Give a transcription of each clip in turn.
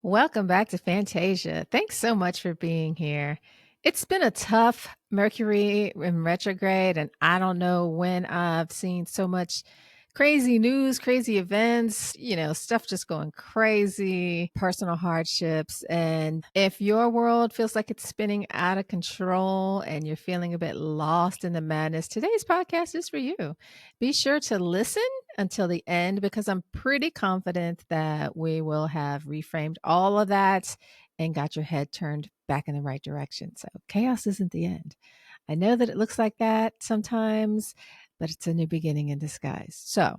Welcome back to Fantasia. Thanks so much for being here. It's been a tough Mercury in retrograde, and I don't know when I've seen so much crazy news, crazy events, stuff just going crazy, personal hardships. And if your world feels like it's spinning out of control and you're feeling a bit lost in the madness, today's podcast is for you. Be sure to listen until the end because I'm pretty confident that we will have reframed all of that and got your head turned back in the right direction. So, chaos isn't the end. I know that it looks like that sometimes, but it's a new beginning in disguise. So,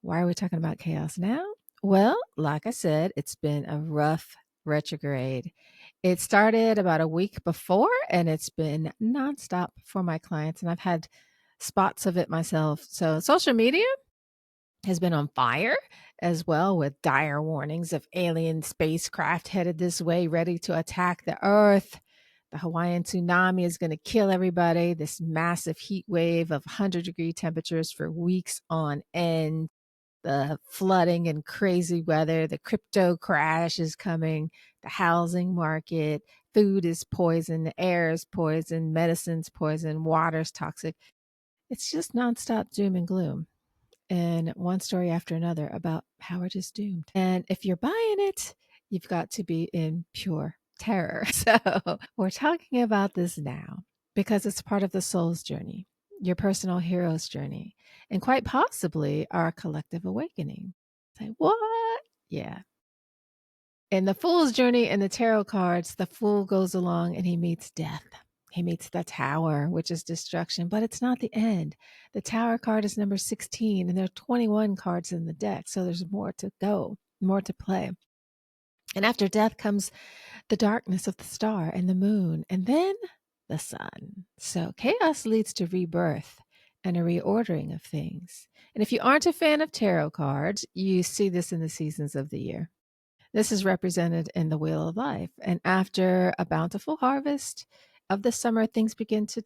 why are we talking about chaos now? Well, like I said, it's been a rough retrograde. It started about a week before and it's been nonstop for my clients, and I've had spots of it myself. So, social media has been on fire as well, with dire warnings of alien spacecraft headed this way, ready to attack the Earth. The Hawaiian tsunami is going to kill everybody. This massive heat wave of 100-degree temperatures for weeks on end. The flooding and crazy weather. The crypto crash is coming. The housing market. Food is poison. The air is poison. Medicine's poison. Water's toxic. It's just nonstop doom and gloom, and one story after another about how we're just doomed. And if you're buying it, you've got to be in pure terror. So we're talking about this now because it's part of the soul's journey, your personal hero's journey, and quite possibly our collective awakening. Say, what? Yeah. In the fool's journey in the tarot cards, the fool goes along and he meets death. He meets the tower, which is destruction, but it's not the end. The tower card is number 16, and there are 21 cards in the deck. So there's more to go, more to play. And after death comes the darkness of the star and the moon, and then the sun. So chaos leads to rebirth and a reordering of things. And if you aren't a fan of tarot cards, you see this in the seasons of the year. This is represented in the Wheel of Life. And after a bountiful harvest of the summer, things begin to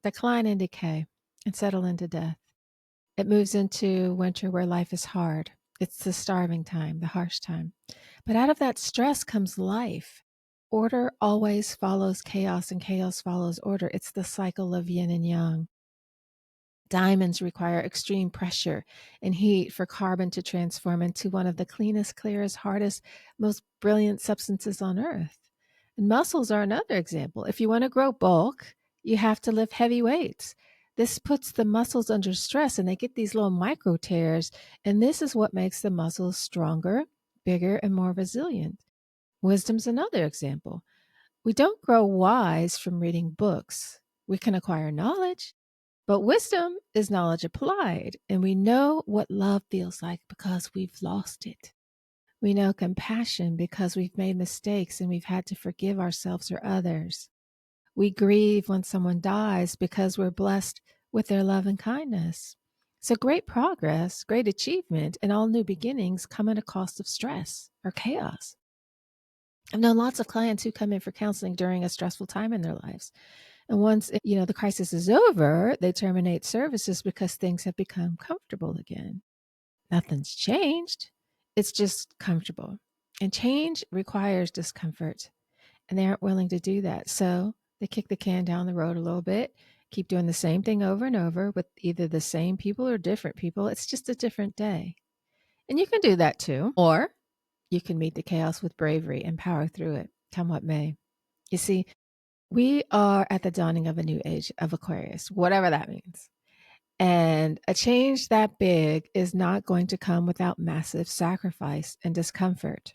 decline and decay and settle into death. It moves into winter where life is hard. It's the starving time, the harsh time. But out of that stress comes life. Order always follows chaos, and chaos follows order. It's the cycle of yin and yang. Diamonds require extreme pressure and heat for carbon to transform into one of the cleanest, clearest, hardest, most brilliant substances on earth. And muscles are another example. If you want to grow bulk, you have to lift heavy weights. This puts the muscles under stress and they get these little micro tears. And this is what makes the muscles stronger, bigger, and more resilient. Wisdom's another example. We don't grow wise from reading books. We can acquire knowledge, but wisdom is knowledge applied, and we know what love feels like because we've lost it. We know compassion because we've made mistakes and we've had to forgive ourselves or others. We grieve when someone dies because we're blessed with their love and kindness. So great progress, great achievement, and all new beginnings come at a cost of stress or chaos. I've known lots of clients who come in for counseling during a stressful time in their lives. And once, the crisis is over, they terminate services because things have become comfortable again. Nothing's changed. It's just comfortable. And change requires discomfort. And they aren't willing to do that. So they kick the can down the road a little bit, keep doing the same thing over and over with either the same people or different people. It's just a different day. And you can do that too. Or you can meet the chaos with bravery and power through it, come what may. You see, we are at the dawning of a new age of Aquarius, whatever that means. And a change that big is not going to come without massive sacrifice and discomfort.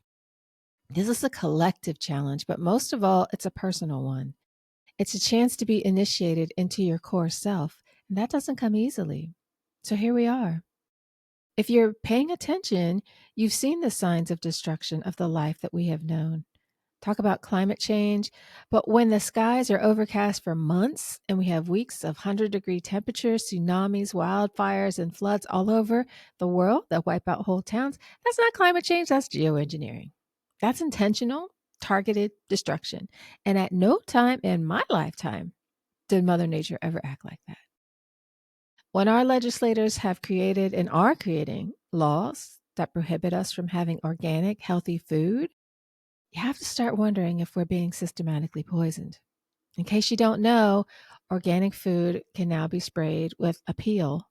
This is a collective challenge, but most of all, it's a personal one. It's a chance to be initiated into your core self, and that doesn't come easily. So here we are. If you're paying attention, you've seen the signs of destruction of the life that we have known. Talk about climate change. But when the skies are overcast for months and we have weeks of 100-degree temperatures, tsunamis, wildfires, and floods all over the world that wipe out whole towns, that's not climate change, that's geoengineering. That's intentional, targeted destruction. And at no time in my lifetime did Mother Nature ever act like that. When our legislators have created and are creating laws that prohibit us from having organic, healthy food, You have to start wondering if we're being systematically poisoned. In case you don't know, organic food can now be sprayed with upheaval,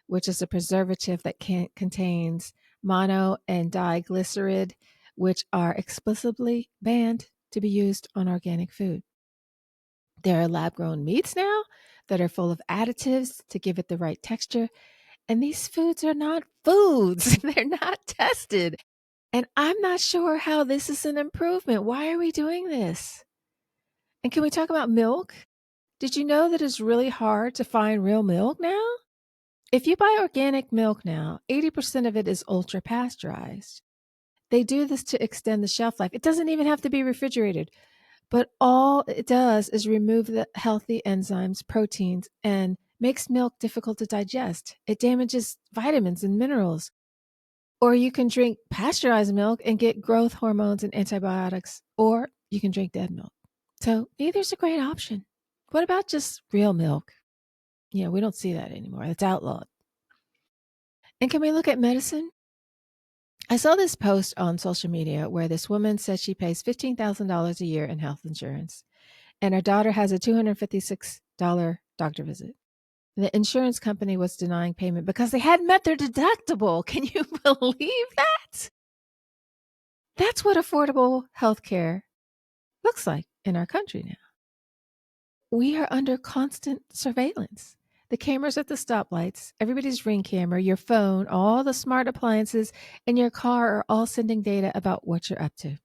which is a preservative that contains mono and diglyceride, which are explicitly banned to be used on organic food. There are lab grown meats now that are full of additives to give it the right texture. And these foods are not foods, they're not tested. And I'm not sure how this is an improvement. Why are we doing this? And can we talk about milk? Did you know that it's really hard to find real milk now? If you buy organic milk now, 80% of it is ultra pasteurized. They do this to extend the shelf life. It doesn't even have to be refrigerated, but all it does is remove the healthy enzymes, proteins, and makes milk difficult to digest. It damages vitamins and minerals. Or you can drink pasteurized milk and get growth hormones and antibiotics, or you can drink dead milk. So neither's a great option. What about just real milk? We don't see that anymore. It's outlawed. And can we look at medicine? I saw this post on social media where this woman says she pays $15,000 a year in health insurance, and her daughter has a $256 doctor visit. The insurance company was denying payment because they hadn't met their deductible. Can you believe that? That's what affordable healthcare looks like in our country now. We are under constant surveillance. The cameras at the stoplights, everybody's Ring camera, your phone, all the smart appliances, and your car are all sending data about what you're up to.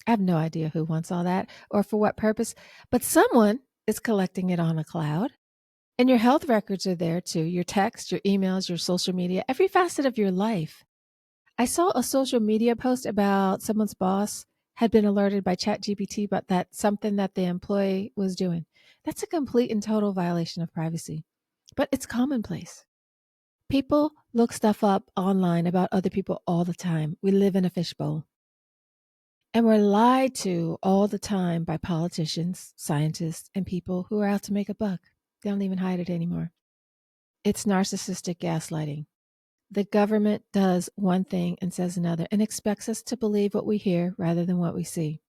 I have no idea who wants all that or for what purpose, but someone is collecting it on a cloud. And your health records are there too, your text, your emails, your social media, every facet of your life. I saw a social media post about someone's boss had been alerted by ChatGPT about that something that the employee was doing. That's a complete and total violation of privacy. But it's commonplace. People look stuff up online about other people all the time. We live in a fishbowl. And we're lied to all the time by politicians, scientists, and people who are out to make a buck. They don't even hide it anymore. It's narcissistic gaslighting. The government does one thing and says another and expects us to believe what we hear rather than what we see.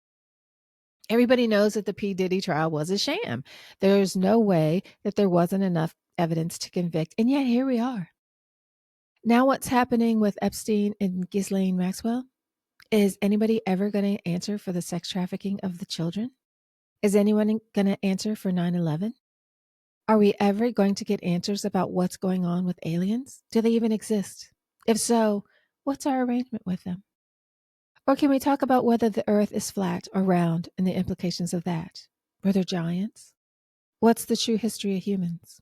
Everybody knows that the P. Diddy trial was a sham. There's no way that there wasn't enough evidence to convict, and yet here we are. Now what's happening with Epstein and Ghislaine Maxwell? Is anybody ever going to answer for the sex trafficking of the children? Is anyone going to answer for 9/11? Are we ever going to get answers about what's going on with aliens? Do they even exist? If so, what's our arrangement with them? Or can we talk about whether the earth is flat or round and the implications of that? Were there giants? What's the true history of humans?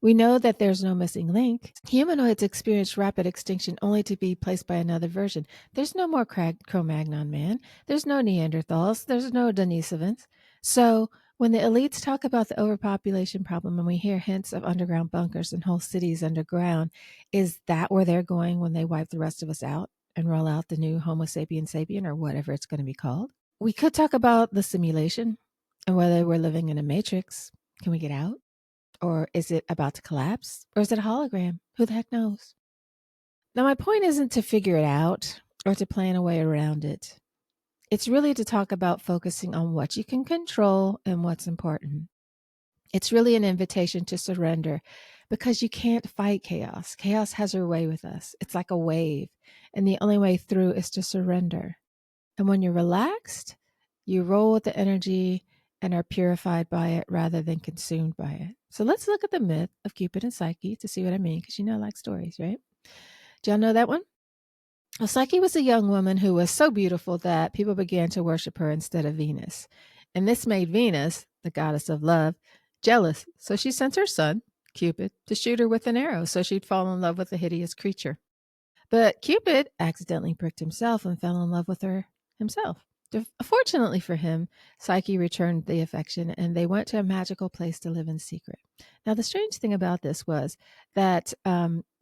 We know that there's no missing link. Humanoids experienced rapid extinction only to be placed by another version. There's no more Cro-Magnon man. There's no Neanderthals. There's no Denisovans. So when the elites talk about the overpopulation problem and we hear hints of underground bunkers and whole cities underground, is that where they're going when they wipe the rest of us out and roll out the new Homo sapien sapien or whatever it's going to be called? We could talk about the simulation and whether we're living in a matrix. Can we get out? Or is it about to collapse? Or is it a hologram? Who the heck knows? Now, my point isn't to figure it out or to plan a way around it. It's really to talk about focusing on what you can control and what's important. It's really an invitation to surrender because you can't fight chaos. Chaos has her way with us. It's like a wave, and the only way through is to surrender. And when you're relaxed, you roll with the energy and are purified by it rather than consumed by it. So let's look at the myth of Cupid and Psyche to see what I mean, because I like stories, right? Do y'all know that one? Well, Psyche was a young woman who was so beautiful that people began to worship her instead of Venus. And this made Venus, the goddess of love, jealous. So she sent her son, Cupid, to shoot her with an arrow so she'd fall in love with the hideous creature. But Cupid accidentally pricked himself and fell in love with her himself. Fortunately for him, Psyche returned the affection and they went to a magical place to live in secret. Now, the strange thing about this was that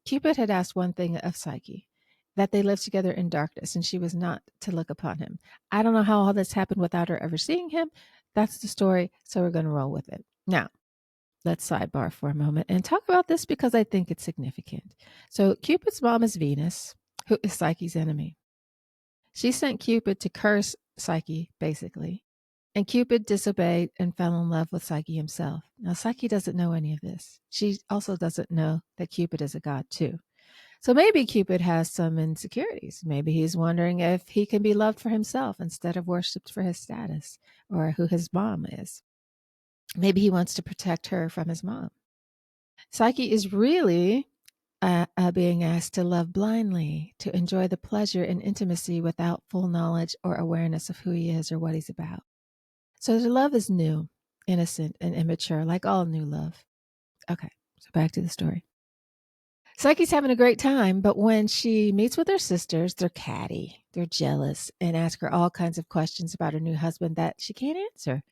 Cupid had asked one thing of Psyche, that they lived together in darkness and she was not to look upon him. I don't know how all this happened without her ever seeing him. That's the story, so we're going to roll with it. Now, let's sidebar for a moment and talk about this because I think it's significant. So Cupid's mom is Venus, who is Psyche's enemy. She sent Cupid to curse Psyche, basically. And Cupid disobeyed and fell in love with Psyche himself. Now, Psyche doesn't know any of this. She also doesn't know that Cupid is a god, too. So maybe Cupid has some insecurities. Maybe he's wondering if he can be loved for himself instead of worshipped for his status or who his mom is. Maybe he wants to protect her from his mom. Psyche is really being asked to love blindly, to enjoy the pleasure and intimacy without full knowledge or awareness of who he is or what he's about. So the love is new, innocent, and immature, like all new love. Okay, so back to the story. Psyche's having a great time, but when she meets with her sisters, they're catty, they're jealous, and ask her all kinds of questions about her new husband that she can't answer.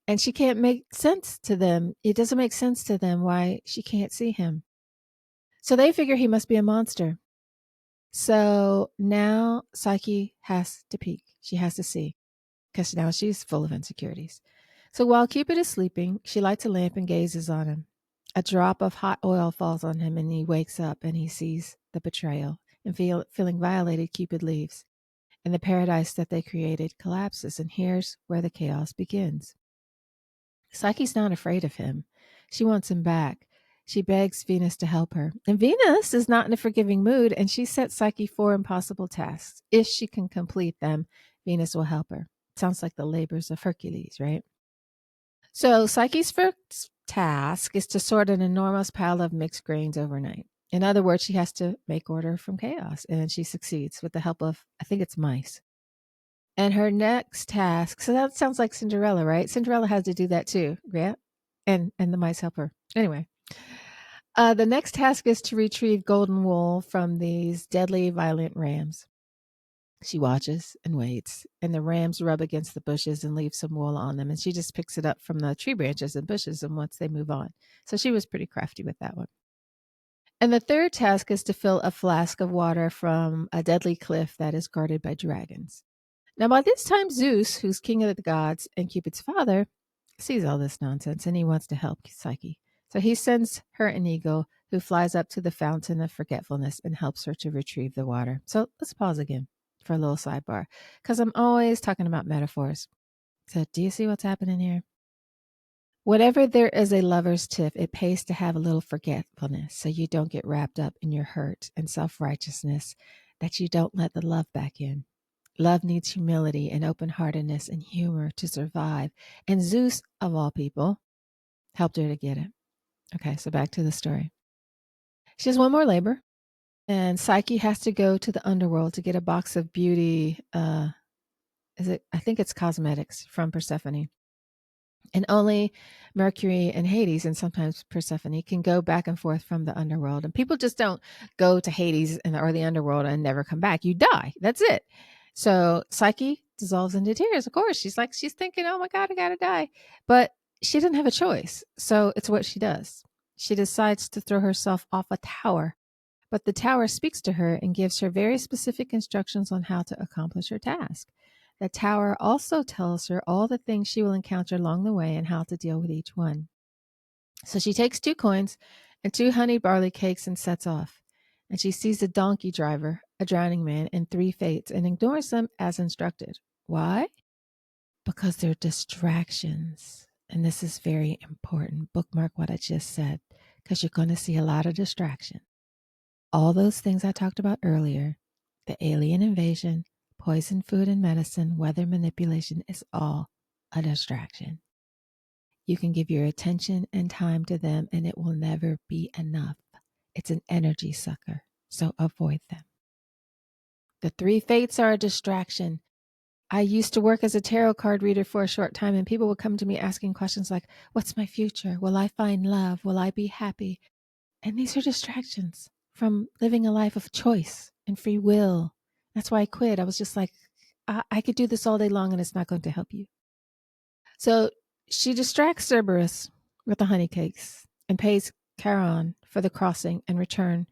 And she can't make sense to them. It doesn't make sense to them why she can't see him. So they figure he must be a monster. So now Psyche has to peek. She has to see because now she's full of insecurities. So while Cupid is sleeping, she lights a lamp and gazes on him. A drop of hot oil falls on him and he wakes up and he sees the betrayal. And feeling violated, Cupid leaves. And the paradise that they created collapses. And here's where the chaos begins. Psyche's not afraid of him. She wants him back. She begs Venus to help her. And Venus is not in a forgiving mood, and she sets Psyche 4 impossible tasks. If she can complete them, Venus will help her. Sounds like the labors of Hercules, right? So Psyche's first task is to sort an enormous pile of mixed grains overnight. In other words, she has to make order from chaos, and she succeeds with the help of, I think it's mice. And her next task, so that sounds like Cinderella, right? Cinderella has to do that too, yeah? And the mice help her. Anyway, the next task is to retrieve golden wool from these deadly, violent rams. She watches and waits, and the rams rub against the bushes and leave some wool on them. And she just picks it up from the tree branches and bushes and once they move on. So she was pretty crafty with that one. And the third task is to fill a flask of water from a deadly cliff that is guarded by dragons. Now, by this time, Zeus, who's king of the gods and Cupid's father, sees all this nonsense and he wants to help Psyche. So he sends her an eagle who flies up to the fountain of forgetfulness and helps her to retrieve the water. So let's pause again for a little sidebar because I'm always talking about metaphors. So do you see what's happening here? Whenever there is a lover's tiff, it pays to have a little forgetfulness so you don't get wrapped up in your hurt and self righteousness, that you don't let the love back in. Love needs humility and open heartedness and humor to survive. And Zeus, of all people, helped her to get it. Okay, so back to the story. She has one more labor, and Psyche has to go to the underworld to get a box of beauty. I think it's cosmetics from Persephone. And only Mercury and Hades, and sometimes Persephone, can go back and forth from the underworld. And people just don't go to Hades or the underworld and never come back. You die. That's it. So Psyche dissolves into tears. Of course, she's thinking, oh my God, I got to die. But she didn't have a choice. So it's what she does. She decides to throw herself off a tower. But the tower speaks to her and gives her very specific instructions on how to accomplish her task. The tower also tells her all the things she will encounter along the way and how to deal with each one. So she takes 2 coins and 2 honey barley cakes and sets off. And she sees a donkey driver, a drowning man, and 3 fates and ignores them as instructed. Why? Because they're distractions. And this is very important. Bookmark what I just said, because you're going to see a lot of distraction. All those things I talked about earlier, the alien invasion, poison food and medicine, weather manipulation, is all a distraction. You can give your attention and time to them and it will never be enough. It's an energy sucker, so avoid them. The 3 fates are a distraction. I used to work as a tarot card reader for a short time, and people would come to me asking questions like, what's my future? Will I find love? Will I be happy? And these are distractions from living a life of choice and free will. That's why I quit. I was just like, I could do this all day long and it's not going to help you. So she distracts Cerberus with the honey cakes and pays Charon for the crossing and return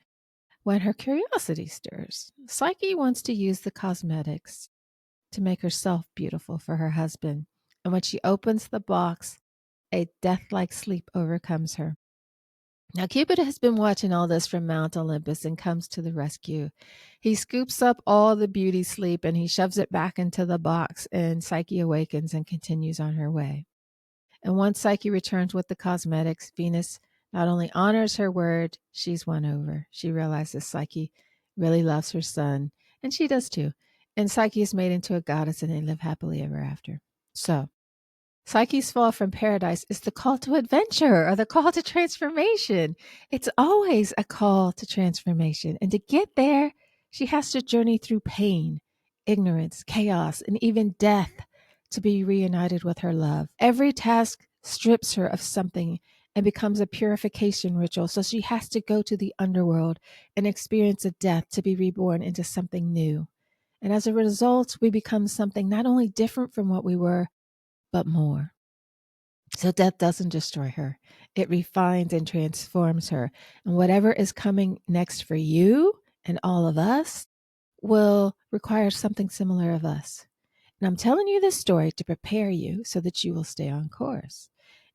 when her curiosity stirs. Psyche wants to use the cosmetics to make herself beautiful for her husband. And when she opens the box, a death-like sleep overcomes her. Now, Cupid has been watching all this from Mount Olympus and comes to the rescue. He scoops up all the beauty sleep and he shoves it back into the box, and Psyche awakens and continues on her way. And once Psyche returns with the cosmetics, Venus not only honors her word, she's won over. She realizes Psyche really loves her son, and she does too. And Psyche is made into a goddess, and they live happily ever after. So, Psyche's fall from paradise is the call to adventure or the call to transformation. It's always a call to transformation. And to get there, she has to journey through pain, ignorance, chaos, and even death to be reunited with her love. Every task strips her of something and becomes a purification ritual. So she has to go to the underworld and experience a death to be reborn into something new. And as a result, we become something not only different from what we were, but more. So death doesn't destroy her. It refines and transforms her. And whatever is coming next for you and all of us will require something similar of us. And I'm telling you this story to prepare you so that you will stay on course.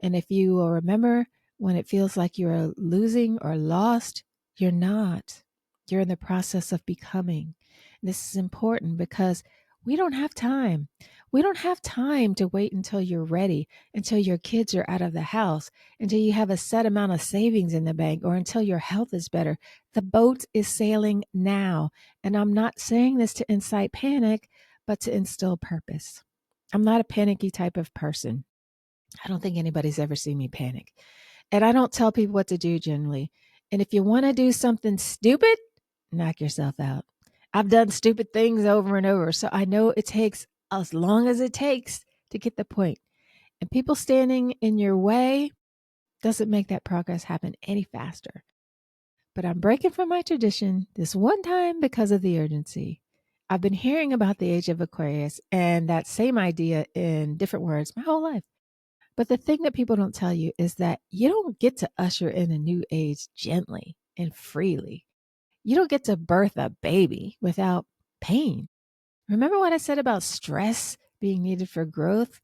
And if you will remember when it feels like you're losing or lost, you're not. You're in the process of becoming. And this is important because we don't have time. We don't have time to wait until you're ready, until your kids are out of the house, until you have a set amount of savings in the bank, or until your health is better. The boat is sailing now. And I'm not saying this to incite panic, but to instill purpose. I'm not a panicky type of person. I don't think anybody's ever seen me panic. And I don't tell people what to do generally. And if you want to do something stupid, knock yourself out. I've done stupid things over and over. So I know it takes as long as it takes to get the point. And people standing in your way doesn't make that progress happen any faster. But I'm breaking from my tradition this one time because of the urgency. I've been hearing about the age of Aquarius and that same idea in different words my whole life. But the thing that people don't tell you is that you don't get to usher in a new age gently and freely. You don't get to birth a baby without pain. Remember what I said about stress being needed for growth?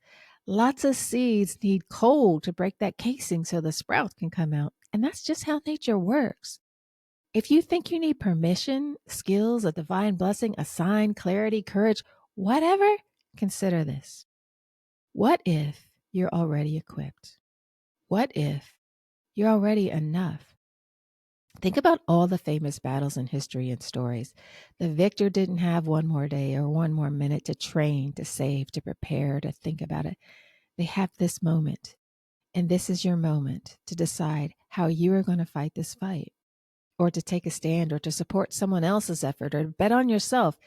Lots of seeds need cold to break that casing so the sprouts can come out. And that's just how nature works. If you think you need permission, skills, a divine blessing, a sign, clarity, courage, whatever, consider this. What if you're already equipped? What if you're already enough? Think about all the famous battles in history and stories. The victor didn't have one more day or one more minute to train, to save, to prepare, to think about it. They have this moment. And this is your moment to decide how you are going to fight this fight, or to take a stand, or to support someone else's effort, or bet on yourself,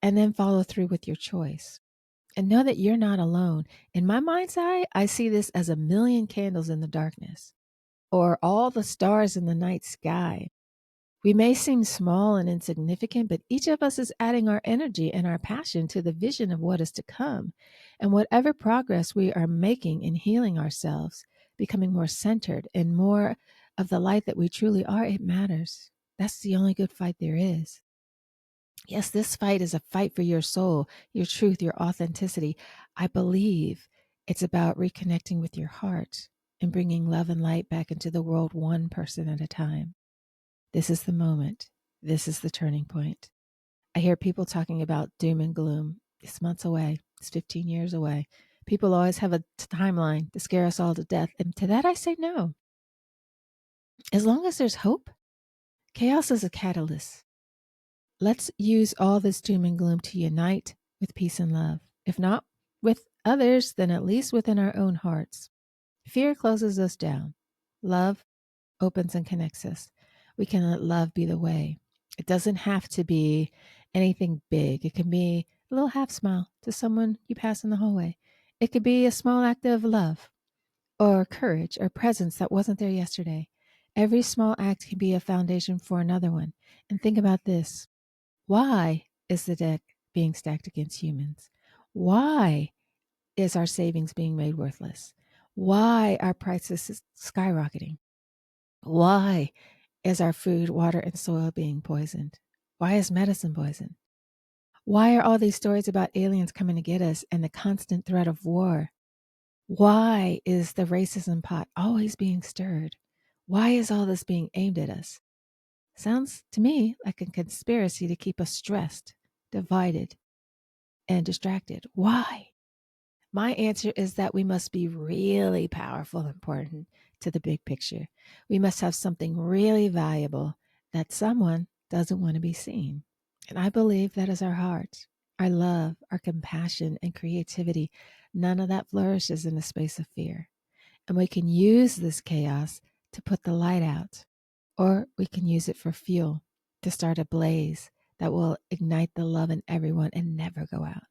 and then follow through with your choice. And know that you're not alone. In my mind's eye, I see this as a million candles in the darkness, or all the stars in the night sky. We may seem small and insignificant, but each of us is adding our energy and our passion to the vision of what is to come. And whatever progress we are making in healing ourselves, becoming more centered and more of the light that we truly are, it matters. That's the only good fight there is. Yes, this fight is a fight for your soul, your truth, your authenticity. I believe it's about reconnecting with your heart and bringing love and light back into the world, one person at a time. This is the moment. This is the turning point. I hear people talking about doom and gloom. It's months away. It's 15 years away. People always have a timeline to scare us all to death. And to that, I say no. As long as there's hope, chaos is a catalyst. Let's use all this doom and gloom to unite with peace and love. If not with others, then at least within our own hearts. Fear closes us down. Love opens and connects us. We can let love be the way. It doesn't have to be anything big. It can be a little half smile to someone you pass in the hallway. It could be a small act of love or courage or presence that wasn't there yesterday. Every small act can be a foundation for another one. And think about this. Why is the deck being stacked against humans? Why is our savings being made worthless? Why are prices skyrocketing? Why is our food, water, and soil being poisoned? Why is medicine poisoned? Why are all these stories about aliens coming to get us and the constant threat of war? Why is the racism pot always being stirred? Why is all this being aimed at us? Sounds to me like a conspiracy to keep us stressed, divided, and distracted. Why? My answer is that we must be really powerful and important to the big picture. We must have something really valuable that someone doesn't want to be seen. And I believe that is our heart, our love, our compassion, and creativity. None of that flourishes in the space of fear. And we can use this chaos to put the light out, or we can use it for fuel to start a blaze that will ignite the love in everyone and never go out.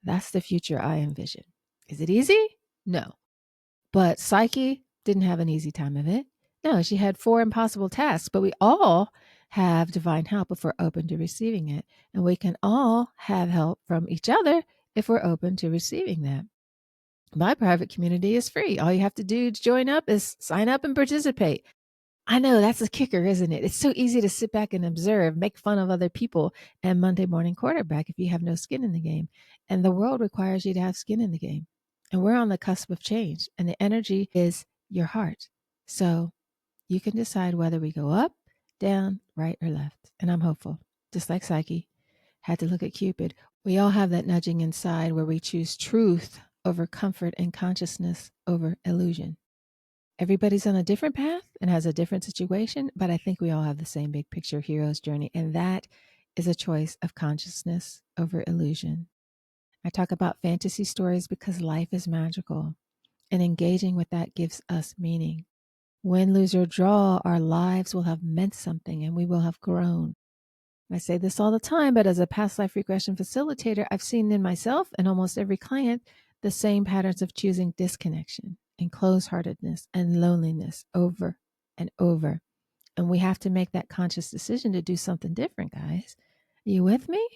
That's the future I envision. Is it easy? No. But Psyche didn't have an easy time of it. No, she had 4 impossible tasks, but we all have divine help if we're open to receiving it. And we can all have help from each other if we're open to receiving that. My private community is free. All you have to do to join up is sign up and participate. I know that's a kicker, isn't it? It's so easy to sit back and observe, make fun of other people, and Monday morning quarterback if you have no skin in the game. And the world requires you to have skin in the game. And we're on the cusp of change, and the energy is your heart. So you can decide whether we go up, down, right, or left. And I'm hopeful, just like Psyche had to look at Cupid. We all have that nudging inside where we choose truth over comfort and consciousness over illusion. Everybody's on a different path and has a different situation, but I think we all have the same big picture hero's journey, and that is a choice of consciousness over illusion. I talk about fantasy stories because life is magical, and engaging with that gives us meaning. Win, lose, or draw, our lives will have meant something and we will have grown. I say this all the time, but as a past life regression facilitator, I've seen in myself and almost every client the same patterns of choosing disconnection and close-heartedness and loneliness over and over. And we have to make that conscious decision to do something different, guys. Are you with me?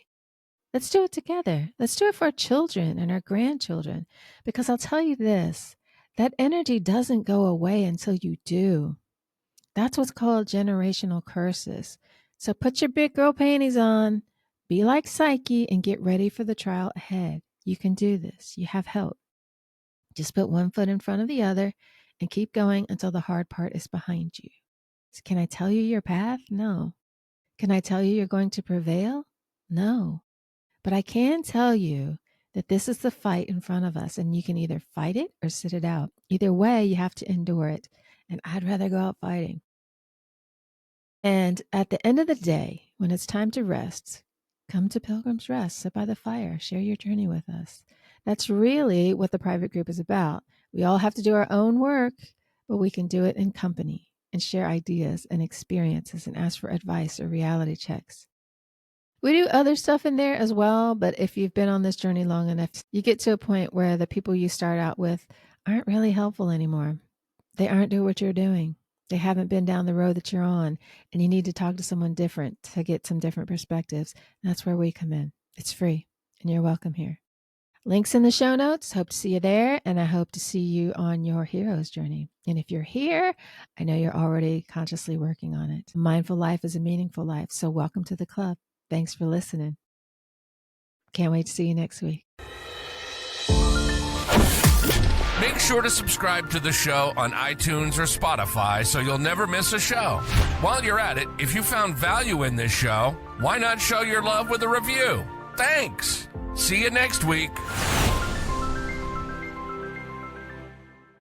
Let's do it together. Let's do it for our children and our grandchildren. Because I'll tell you this, that energy doesn't go away until you do. That's what's called generational curses. So put your big girl panties on, be like Psyche, and get ready for the trial ahead. You can do this. You have help. Just put one foot in front of the other and keep going until the hard part is behind you. So can I tell you your path? No. Can I tell you you're going to prevail? No. But I can tell you that this is the fight in front of us, and you can either fight it or sit it out. Either way, you have to endure it. And I'd rather go out fighting. And at the end of the day, when it's time to rest, come to Pilgrim's Rest, sit by the fire, share your journey with us. That's really what the private group is about. We all have to do our own work, but we can do it in company and share ideas and experiences and ask for advice or reality checks. We do other stuff in there as well, but if you've been on this journey long enough, you get to a point where the people you start out with aren't really helpful anymore. They aren't doing what you're doing. They haven't been down the road that you're on, and you need to talk to someone different to get some different perspectives. And that's where we come in. It's free, and you're welcome here. Links in the show notes. Hope to see you there, and I hope to see you on your hero's journey. And if you're here, I know you're already consciously working on it. A mindful life is a meaningful life, so welcome to the club. Thanks for listening. Can't wait to see you next week. Make sure to subscribe to the show on iTunes or Spotify so you'll never miss a show. While you're at it, if you found value in this show, why not show your love with a review? Thanks. See you next week.